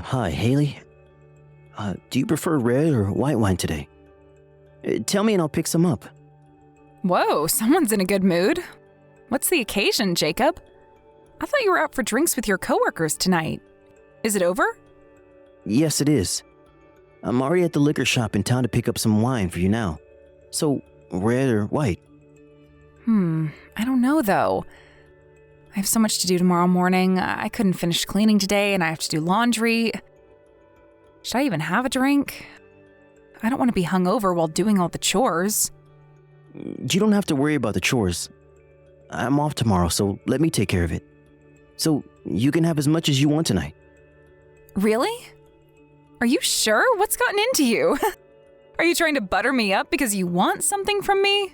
Hi, Haley. Do you prefer red or white wine today? Tell me and I'll pick some up. Whoa, someone's in a good mood. What's the occasion, Jacob? I thought you were out for drinks with your coworkers tonight. Is it over? Yes, it is. I'm already at the liquor shop in town to pick up some wine for you now. So, red or white? I don't know though. I have so much to do tomorrow morning. I couldn't finish cleaning today and I have to do laundry. Should I even have a drink? I don't want to be hungover while doing all the chores. You don't have to worry about the chores. I'm off tomorrow, so let me take care of it. So, you can have as much as you want tonight. Really? Are you sure? What's gotten into you? Are you trying to butter me up because you want something from me?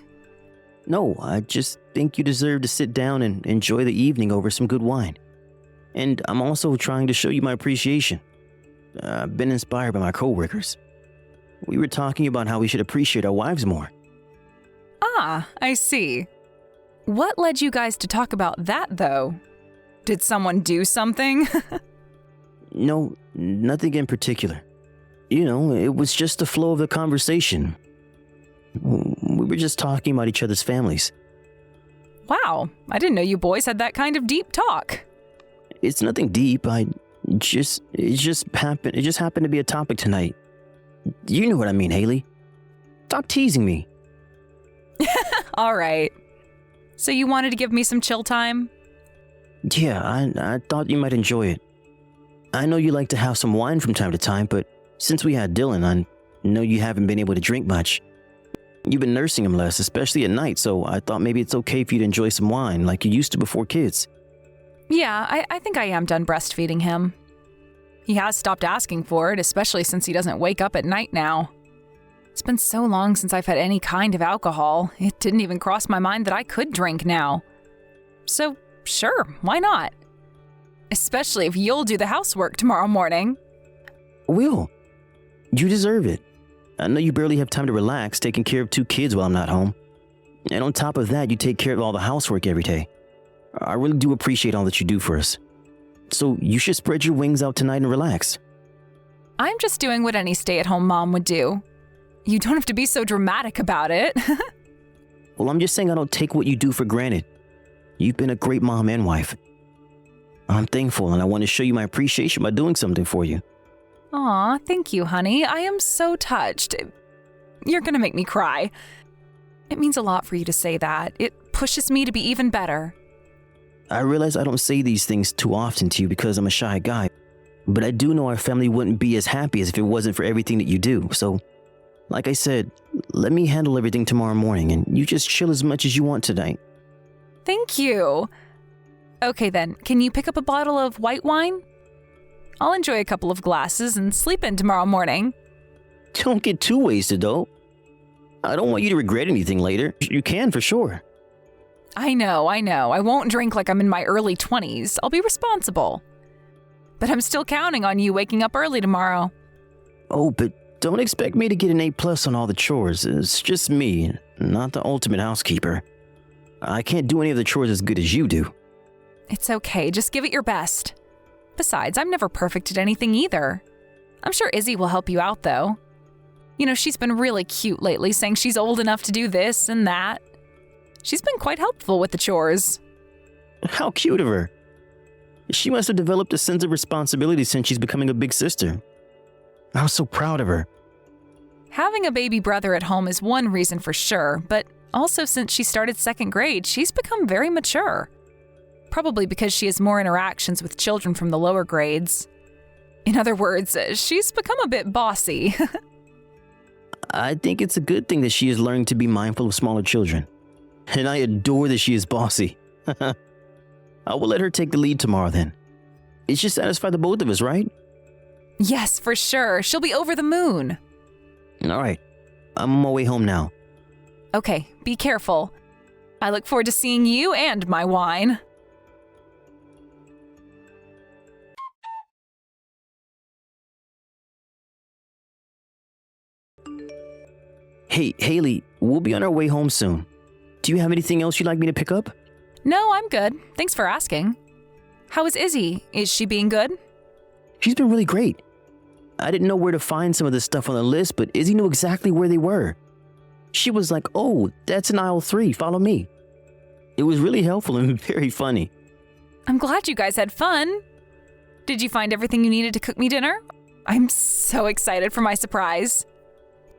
No, I just think you deserve to sit down and enjoy the evening over some good wine. And I'm also trying to show you my appreciation. I've been inspired by my coworkers. We were talking about how we should appreciate our wives more. Ah, I see. What led you guys to talk about that, though? Did someone do something? No, nothing in particular. You know, it was just the flow of the conversation. We were just talking about each other's families. Wow, I didn't know you boys had that kind of deep talk. It's nothing deep. It just happened to be a topic tonight. You know what I mean, Haley. Stop teasing me. All right. So you wanted to give me some chill time? Yeah, I thought you might enjoy it. I know you like to have some wine from time to time, but since we had Dylan, I know you haven't been able to drink much. You've been nursing him less, especially at night, so I thought maybe it's okay for you to enjoy some wine like you used to before kids. Yeah, I think I am done breastfeeding him. He has stopped asking for it, especially since he doesn't wake up at night now. It's been so long since I've had any kind of alcohol, it didn't even cross my mind that I could drink now. So, sure, why not? Especially if you'll do the housework tomorrow morning. Will, you deserve it. I know you barely have time to relax taking care of 2 kids while I'm not home. And on top of that, you take care of all the housework every day. I really do appreciate all that you do for us. So you should spread your wings out tonight and relax. I'm just doing what any stay-at-home mom would do. You don't have to be so dramatic about it. Well, I'm just saying I don't take what you do for granted. You've been a great mom and wife. I'm thankful and I want to show you my appreciation by doing something for you. Aw, thank you, honey. I am so touched. You're gonna make me cry. It means a lot for you to say that. It pushes me to be even better. I realize I don't say these things too often to you because I'm a shy guy, but I do know our family wouldn't be as happy as if it wasn't for everything that you do. So, like I said, let me handle everything tomorrow morning and you just chill as much as you want tonight. Thank you. Okay then, can you pick up a bottle of white wine? I'll enjoy a couple of glasses and sleep in tomorrow morning. Don't get too wasted, though. I don't want you to regret anything later. You can, for sure. I know. I won't drink like I'm in my early 20s. I'll be responsible. But I'm still counting on you waking up early tomorrow. Oh, but don't expect me to get an A+ on all the chores. It's just me, not the ultimate housekeeper. I can't do any of the chores as good as you do. It's okay. Just give it your best. Besides, I'm never perfect at anything either. I'm sure Izzy will help you out, though. You know, she's been really cute lately, saying she's old enough to do this and that. She's been quite helpful with the chores. How cute of her. She must have developed a sense of responsibility since she's becoming a big sister. I'm so proud of her. Having a baby brother at home is one reason for sure, but also since she started 2nd grade, she's become very mature. Probably because she has more interactions with children from the lower grades. In other words, she's become a bit bossy. I think it's a good thing that she is learning to be mindful of smaller children. And I adore that she is bossy. I will let her take the lead tomorrow then. It should satisfy the both of us, right? Yes, for sure. She'll be over the moon. All right. I'm on my way home now. Okay, be careful. I look forward to seeing you and my wine. Hey, Haley, we'll be on our way home soon. Do you have anything else you'd like me to pick up? No, I'm good. Thanks for asking. How is Izzy? Is she being good? She's been really great. I didn't know where to find some of the stuff on the list, but Izzy knew exactly where they were. She was like, "Oh, that's in aisle 3, follow me." It was really helpful and very funny. I'm glad you guys had fun. Did you find everything you needed to cook me dinner? I'm so excited for my surprise.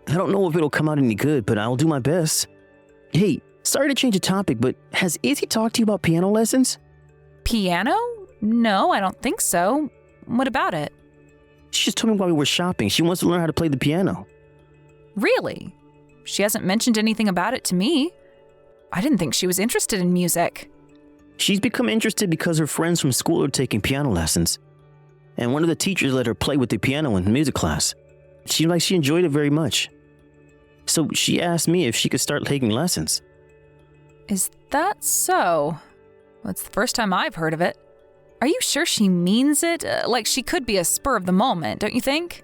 I don't know if it'll come out any good, but I'll do my best. Hey, sorry to change the topic, but has Izzy talked to you about piano lessons? Piano? No, I don't think so. What about it? She just told me while we were shopping she wants to learn how to play the piano. Really? She hasn't mentioned anything about it to me. I didn't think she was interested in music. She's become interested because her friends from school are taking piano lessons. And one of the teachers let her play with the piano in music class. She enjoyed it very much. So she asked me if she could start taking lessons. Is that so? Well, it's the first time I've heard of it. Are you sure she means it? Like she could be a spur of the moment, don't you think?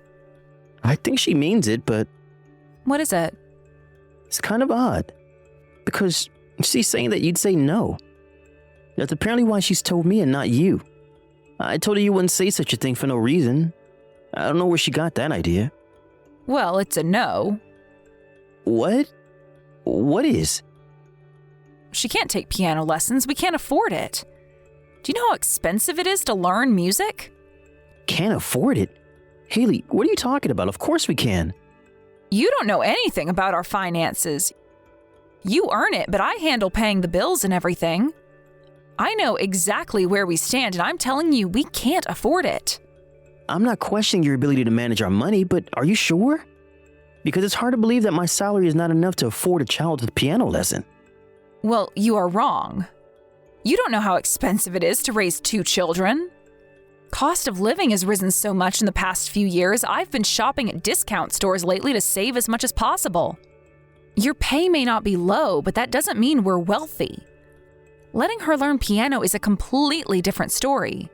I think she means it, but What is it? it's kind of odd. Because she's saying that you'd say no. That's apparently why she's told me and not you. I told her you wouldn't say such a thing for no reason. I don't know where she got that idea. Well, it's a no. What? What is? She can't take piano lessons. We can't afford it. Do you know how expensive it is to learn music? Can't afford it? Haley, what are you talking about? Of course we can. You don't know anything about our finances. You earn it, but I handle paying the bills and everything. I know exactly where we stand, and I'm telling you, we can't afford it. I'm not questioning your ability to manage our money, but are you sure? Because it's hard to believe that my salary is not enough to afford a child with a piano lesson. Well, you are wrong. You don't know how expensive it is to raise 2 children. Cost of living has risen so much in the past few years, I've been shopping at discount stores lately to save as much as possible. Your pay may not be low, but that doesn't mean we're wealthy. Letting her learn piano is a completely different story.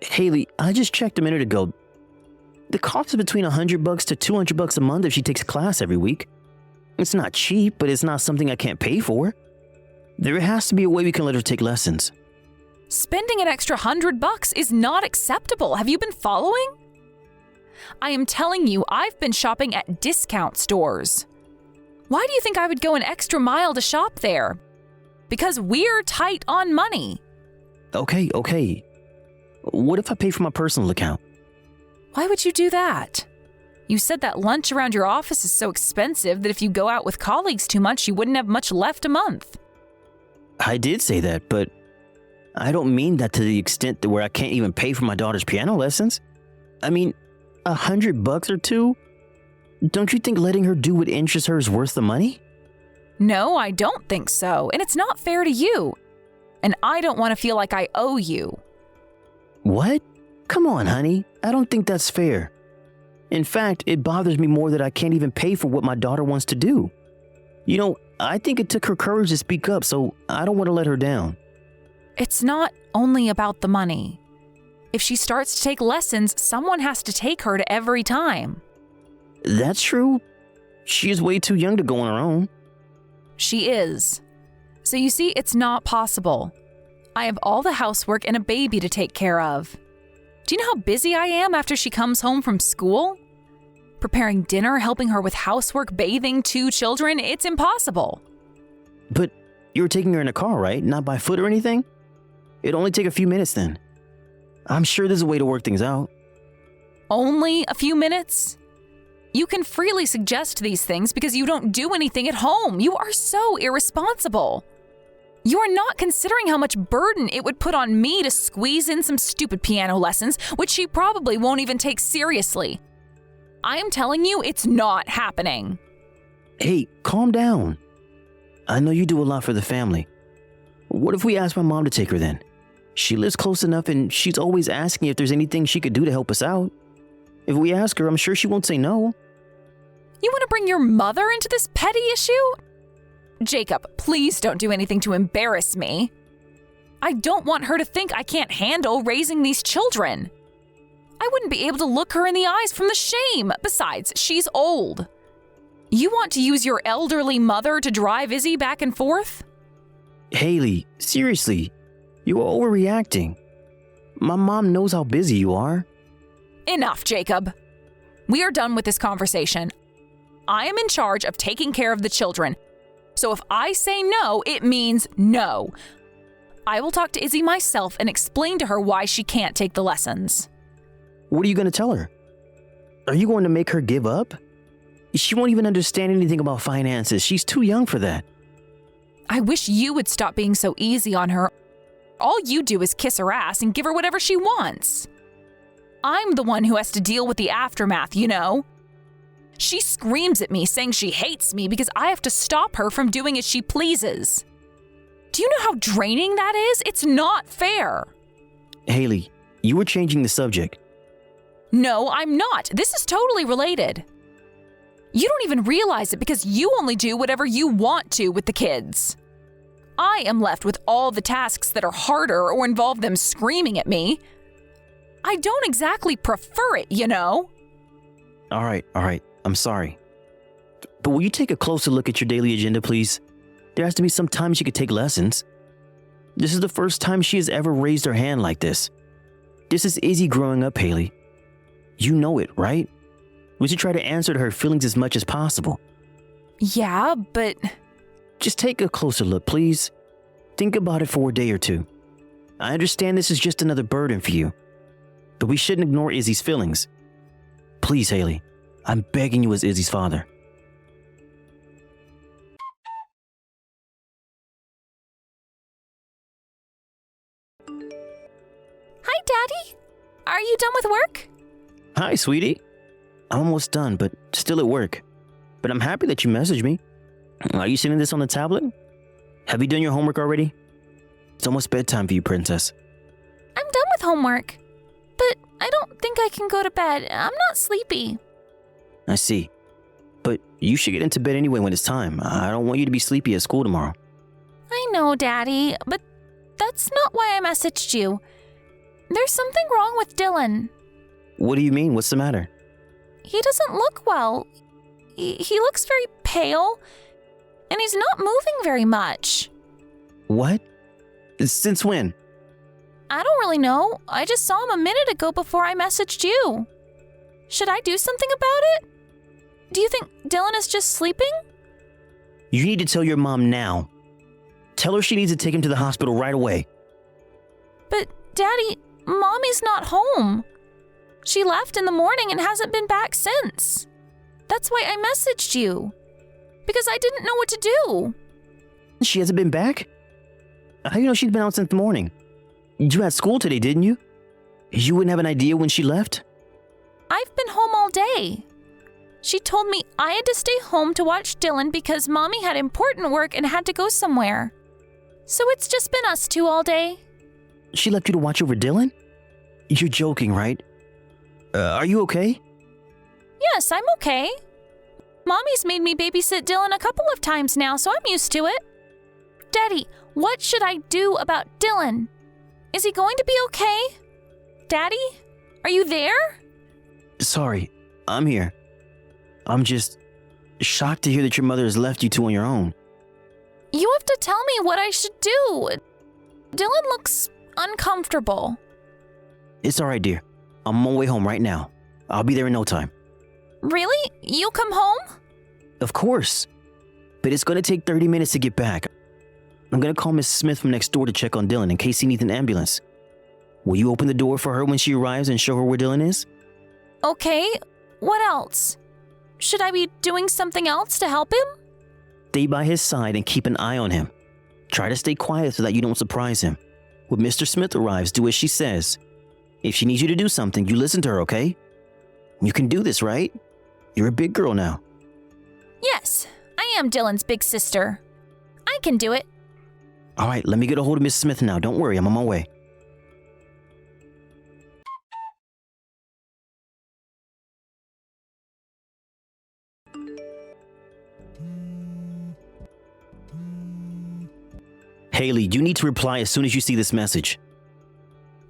Haley, I just checked a minute ago. The cost is between $100 to $200 a month if she takes a class every week. It's not cheap, but it's not something I can't pay for. There has to be a way we can let her take lessons. Spending an extra $100 is not acceptable. Have you been following? I am telling you, I've been shopping at discount stores. Why do you think I would go an extra mile to shop there? Because we're tight on money. Okay. What if I pay from my personal account? Why would you do that? You said that lunch around your office is so expensive that if you go out with colleagues too much, you wouldn't have much left a month. I did say that, but I don't mean that to the extent that where I can't even pay for my daughter's piano lessons. I mean, $100 or $2? Don't you think letting her do what interests her is worth the money? No, I don't think so, and it's not fair to you. And I don't want to feel like I owe you. What? Come on, honey. I don't think that's fair. In fact, it bothers me more that I can't even pay for what my daughter wants to do. You know, I think it took her courage to speak up, so I don't want to let her down. It's not only about the money. If she starts to take lessons, someone has to take her to every time. That's true. She is way too young to go on her own. She is. So you see, it's not possible. I have all the housework and a baby to take care of. Do you know how busy I am after she comes home from school? Preparing dinner, helping her with housework, bathing 2 children, it's impossible. But you were taking her in a car, right? Not by foot or anything? It'd only take a few minutes then. I'm sure there's a way to work things out. Only a few minutes? You can freely suggest these things because you don't do anything at home. You are so irresponsible. You are not considering how much burden it would put on me to squeeze in some stupid piano lessons, which she probably won't even take seriously. I am telling you, it's not happening. Hey, calm down. I know you do a lot for the family. What if we ask my mom to take her then? She lives close enough and she's always asking if there's anything she could do to help us out. If we ask her, I'm sure she won't say no. You want to bring your mother into this petty issue? Jacob, please don't do anything to embarrass me. I don't want her to think I can't handle raising these children. I wouldn't be able to look her in the eyes from the shame. Besides, she's old. You want to use your elderly mother to drive Izzy back and forth? Haley, seriously, you are overreacting. My mom knows how busy you are. Enough, Jacob. We are done with this conversation. I am in charge of taking care of the children. So if I say no, it means no. I will talk to Izzy myself and explain to her why she can't take the lessons. What are you going to tell her? Are you going to make her give up? She won't even understand anything about finances. She's too young for that. I wish you would stop being so easy on her. All you do is kiss her ass and give her whatever she wants. I'm the one who has to deal with the aftermath, you know? She screams at me saying she hates me because I have to stop her from doing as she pleases. Do you know how draining that is? It's not fair. Haley, you were changing the subject. No, I'm not. This is totally related. You don't even realize it because you only do whatever you want to with the kids. I am left with all the tasks that are harder or involve them screaming at me. I don't exactly prefer it, you know? All right. I'm sorry. But will you take a closer look at your daily agenda, please? There has to be some time she could take lessons. This is the first time she has ever raised her hand like this. This is Izzy growing up, Haley. You know it, right? We should try to answer to her feelings as much as possible. Yeah, but... Just take a closer look, please. Think about it for a day or two. I understand this is just another burden for you, but we shouldn't ignore Izzy's feelings. Please, Haley, I'm begging you as Izzy's father. Hi, Daddy. Are you done with work? Hi, sweetie. I'm almost done, but still at work. But I'm happy that you messaged me. Are you sending this on the tablet? Have you done your homework already? It's almost bedtime for you, princess. I'm done with homework, but I don't think I can go to bed. I'm not sleepy. I see. But you should get into bed anyway when it's time. I don't want you to be sleepy at school tomorrow. I know, Daddy, but that's not why I messaged you. There's something wrong with Dylan. What do you mean? What's the matter? He doesn't look well. He looks very pale, and he's not moving very much. What? Since when? I don't really know. I just saw him a minute ago before I messaged you. Should I do something about it? Do you think Dylan is just sleeping? You need to tell your mom now. Tell her she needs to take him to the hospital right away. But, Daddy, Mommy's not home. She left in the morning and hasn't been back since. That's why I messaged you. Because I didn't know what to do. She hasn't been back? How do you know she's been out since the morning? You had school today, didn't you? You wouldn't have an idea when she left? I've been home all day. She told me I had to stay home to watch Dylan because Mommy had important work and had to go somewhere. So it's just been us two all day. She left you to watch over Dylan? You're joking, right? Are you okay? Yes, I'm okay. Mommy's made me babysit Dylan a couple of times now, so I'm used to it. Daddy, what should I do about Dylan? Is he going to be okay? Daddy, are you there? Sorry, I'm here. I'm just shocked to hear that your mother has left you two on your own. You have to tell me what I should do. Dylan looks uncomfortable. It's all right, dear. I'm on my way home right now. I'll be there in no time. Really? You'll come home? Of course. But it's going to take 30 minutes to get back. I'm going to call Miss Smith from next door to check on Dylan in case he needs an ambulance. Will you open the door for her when she arrives and show her where Dylan is? Okay. What else? Should I be doing something else to help him? Stay by his side and keep an eye on him. Try to stay quiet so that you don't surprise him. When Mr. Smith arrives, do as she says. If she needs you to do something, you listen to her, okay? You can do this, right? You're a big girl now. Yes, I am Dylan's big sister. I can do it. All right, let me get a hold of Miss Smith now. Don't worry, I'm on my way. Haley, you need to reply as soon as you see this message.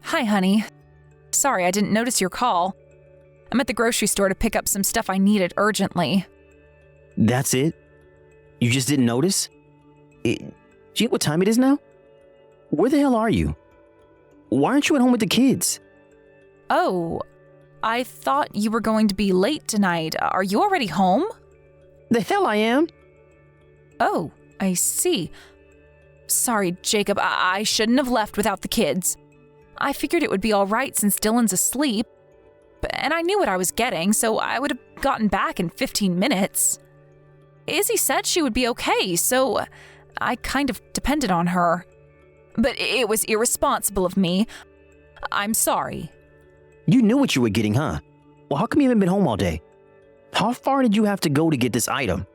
Hi, honey. Sorry, I didn't notice your call. I'm at the grocery store to pick up some stuff I needed urgently. That's it? You just didn't notice? Do you know what time it is now? Where the hell are you? Why aren't you at home with the kids? Oh, I thought you were going to be late tonight. Are you already home? The hell I am. Oh, I see. Sorry, Jacob, I shouldn't have left without the kids. I figured it would be all right since Dylan's asleep. And I knew what I was getting, so I would have gotten back in 15 minutes. Izzy said she would be okay, so I kind of depended on her. But it was irresponsible of me. I'm sorry. You knew what you were getting, huh? Well, how come you haven't been home all day? How far did you have to go to get this item?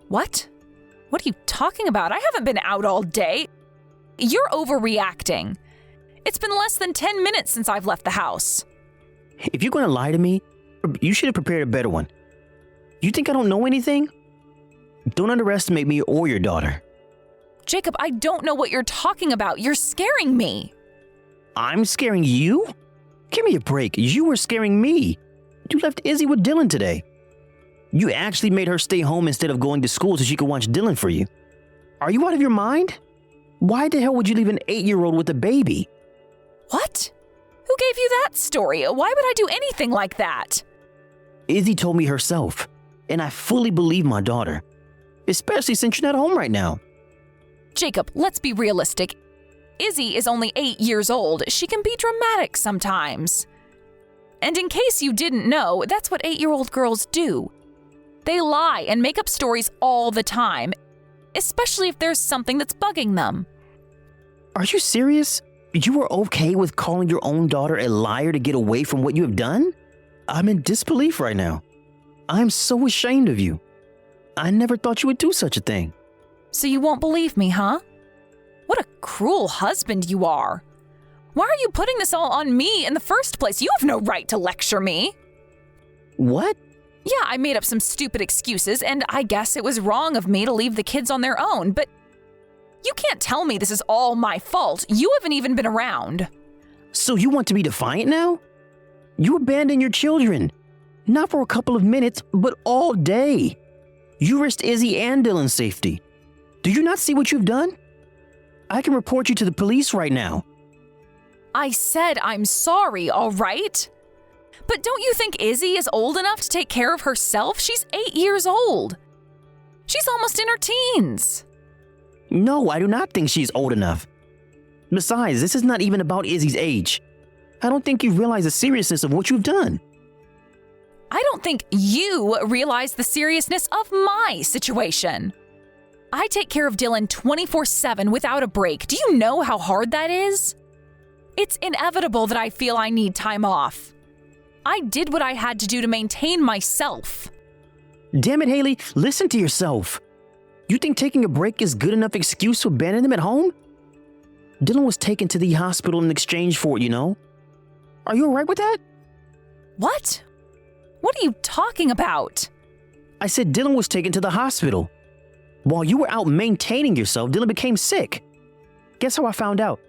What? What are you talking about? I haven't been out all day. You're overreacting. It's been less than 10 minutes since I've left the house. If you're going to lie to me, you should have prepared a better one. You think I don't know anything? Don't underestimate me or your daughter. Jacob, I don't know what you're talking about. You're scaring me. I'm scaring you? Give me a break. You were scaring me. You left Izzy with Dylan today. You actually made her stay home instead of going to school so she could watch Dylan for you. Are you out of your mind? Why the hell would you leave an 8-year-old with a baby? What? Who gave you that story? Why would I do anything like that? Izzy told me herself, and I fully believe my daughter. Especially since you're not home right now. Jacob, let's be realistic. Izzy is only 8 years old. She can be dramatic sometimes. And in case you didn't know, that's what 8-year-old girls do. They lie and make up stories all the time, especially if there's something that's bugging them. Are you serious? You were okay with calling your own daughter a liar to get away from what you have done? I'm in disbelief right now. I'm so ashamed of you. I never thought you would do such a thing. So you won't believe me, huh? What a cruel husband you are. Why are you putting this all on me in the first place? You have no right to lecture me. What? Yeah, I made up some stupid excuses, and I guess it was wrong of me to leave the kids on their own, but you can't tell me this is all my fault. You haven't even been around. So you want to be defiant now? You abandoned your children. Not for a couple of minutes, but all day. You risked Izzy and Dylan's safety. Do you not see what you've done? I can report you to the police right now. I said I'm sorry, all right? But don't you think Izzy is old enough to take care of herself? She's 8 years old. She's almost in her teens. No, I do not think she's old enough. Besides, this is not even about Izzy's age. I don't think you realize the seriousness of what you've done. I don't think you realize the seriousness of my situation. I take care of Dylan 24/7 without a break. Do you know how hard that is? It's inevitable that I feel I need time off. I did what I had to do to maintain myself. Damn it, Haley, listen to yourself. You think taking a break is good enough excuse to abandon them at home? Dylan was taken to the hospital in exchange for it, you know? Are you alright with that? What? What are you talking about? I said Dylan was taken to the hospital. While you were out maintaining yourself, Dylan became sick. Guess how I found out?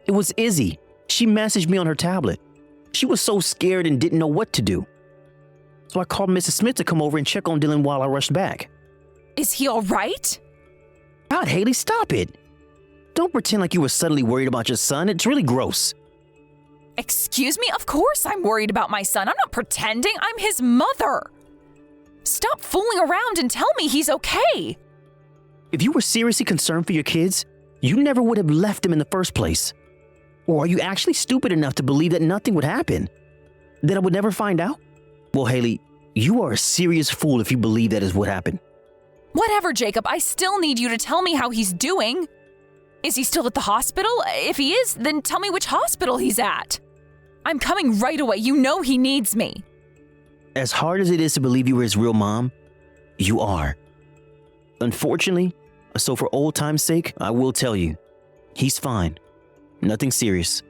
It was Izzy. She messaged me on her tablet. She was so scared and didn't know what to do. So I called Mrs. Smith to come over and check on Dylan while I rushed back. Is he all right? God, Haley, stop it. Don't pretend like you were suddenly worried about your son. It's really gross. Excuse me? Of course I'm worried about my son. I'm not pretending. I'm his mother. Stop fooling around and tell me he's okay. If you were seriously concerned for your kids, you never would have left them in the first place. Or are you actually stupid enough to believe that nothing would happen? That I would never find out? Well, Haley, you are a serious fool if you believe that is what happened. Whatever, Jacob. I still need you to tell me how he's doing. Is he still at the hospital? If he is, then tell me which hospital he's at. I'm coming right away. You know he needs me. As hard as it is to believe you were his real mom, you are. Unfortunately, so for old time's sake, I will tell you, he's fine. Nothing serious.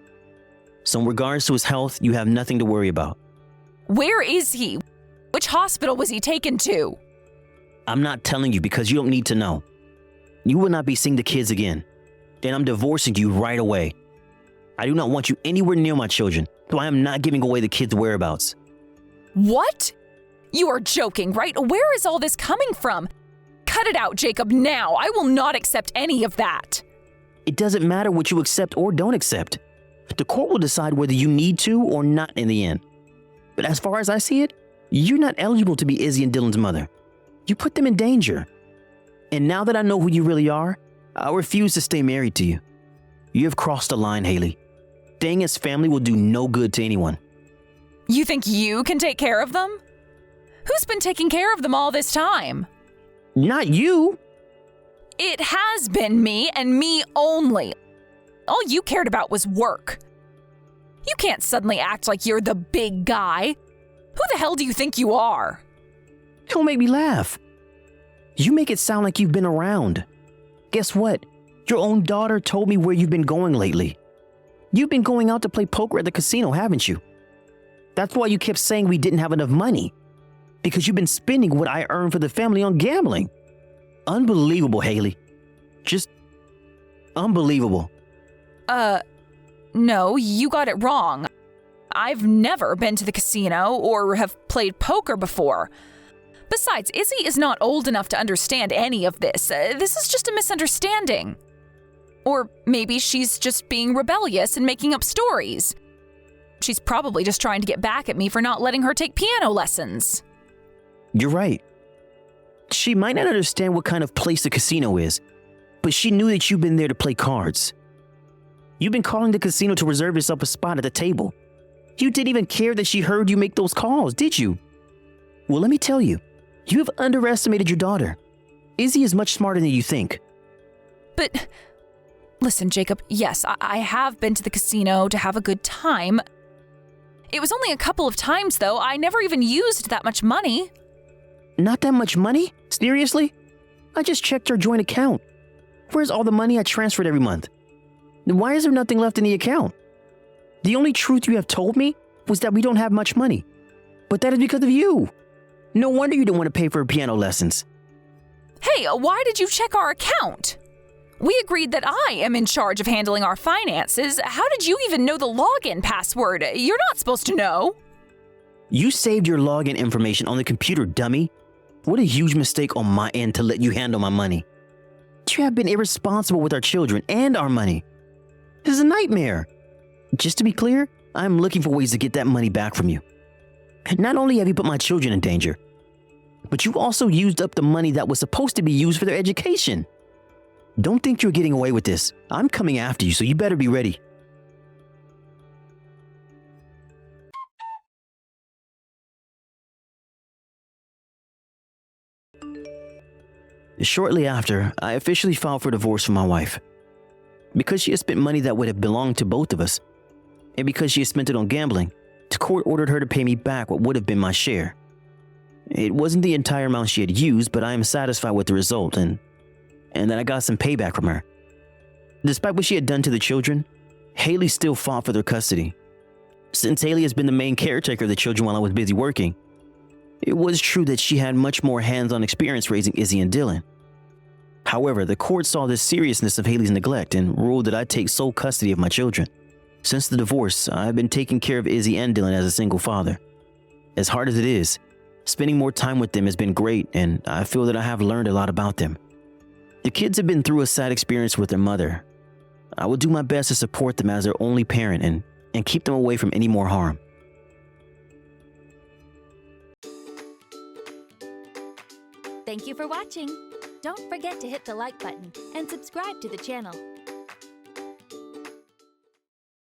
So in regards to his health, you have nothing to worry about. Where is he? Which hospital was he taken to? I'm not telling you because you don't need to know. You will not be seeing the kids again. Then I'm divorcing you right away. I do not want you anywhere near my children, so I am not giving away the kids' whereabouts. What? You are joking, right? Where is all this coming from? Cut it out, Jacob, now. I will not accept any of that. It doesn't matter what you accept or don't accept. The court will decide whether you need to or not in the end. But as far as I see it, you're not eligible to be Izzy and Dylan's mother. You put them in danger. And now that I know who you really are, I'll refuse to stay married to you. You have crossed the line, Haley. Staying as family will do no good to anyone. You think you can take care of them? Who's been taking care of them all this time? Not you. It has been me and me only. All you cared about was work. You can't suddenly act like you're the big guy. Who the hell do you think you are? Don't make me laugh. You make it sound like you've been around. Guess what? Your own daughter told me where you've been going lately. You've been going out to play poker at the casino, haven't you? That's why you kept saying we didn't have enough money. Because you've been spending what I earned for the family on gambling. Unbelievable, Haley. Just unbelievable. No, you got it wrong. I've never been to the casino or have played poker before. Besides, Izzy is not old enough to understand any of this. This is just a misunderstanding. Or maybe she's just being rebellious and making up stories. She's probably just trying to get back at me for not letting her take piano lessons. You're right. She might not understand what kind of place the casino is, but she knew that you've been there to play cards. You've been calling the casino to reserve yourself a spot at the table. You didn't even care that she heard you make those calls, did you? Well, let me tell you, you have underestimated your daughter. Izzy is much smarter than you think. But, listen, Jacob, yes, I have been to the casino to have a good time. It was only a couple of times, though. I never even used that much money. Not that much money? Seriously? I just checked our joint account. Where's all the money I transferred every month? Why is there nothing left in the account? The only truth you have told me was that we don't have much money. But that is because of you. No wonder you didn't want to pay for her piano lessons. Hey, why did you check our account? We agreed that I am in charge of handling our finances. How did you even know the login password? You're not supposed to know. You saved your login information on the computer, dummy. What a huge mistake on my end to let you handle my money. You have been irresponsible with our children and our money. This is a nightmare. Just to be clear, I'm looking for ways to get that money back from you. Not only have you put my children in danger, but you also used up the money that was supposed to be used for their education. Don't think you're getting away with this. I'm coming after you, so you better be ready. Shortly after, I officially filed for divorce from my wife. Because she had spent money that would have belonged to both of us, and because she had spent it on gambling, the court ordered her to pay me back what would have been my share. It wasn't the entire amount she had used, but I am satisfied with the result and that I got some payback from her. Despite what she had done to the children, Haley still fought for their custody. Since Haley has been the main caretaker of the children while I was busy working, it was true that she had much more hands-on experience raising Izzy and Dylan. However, the court saw the seriousness of Haley's neglect and ruled that I take sole custody of my children. Since the divorce, I've been taking care of Izzy and Dylan as a single father. As hard as it is, spending more time with them has been great, and I feel that I have learned a lot about them. The kids have been through a sad experience with their mother. I will do my best to support them as their only parent and keep them away from any more harm. Thank you for watching. Don't forget to hit the like button and subscribe to the channel.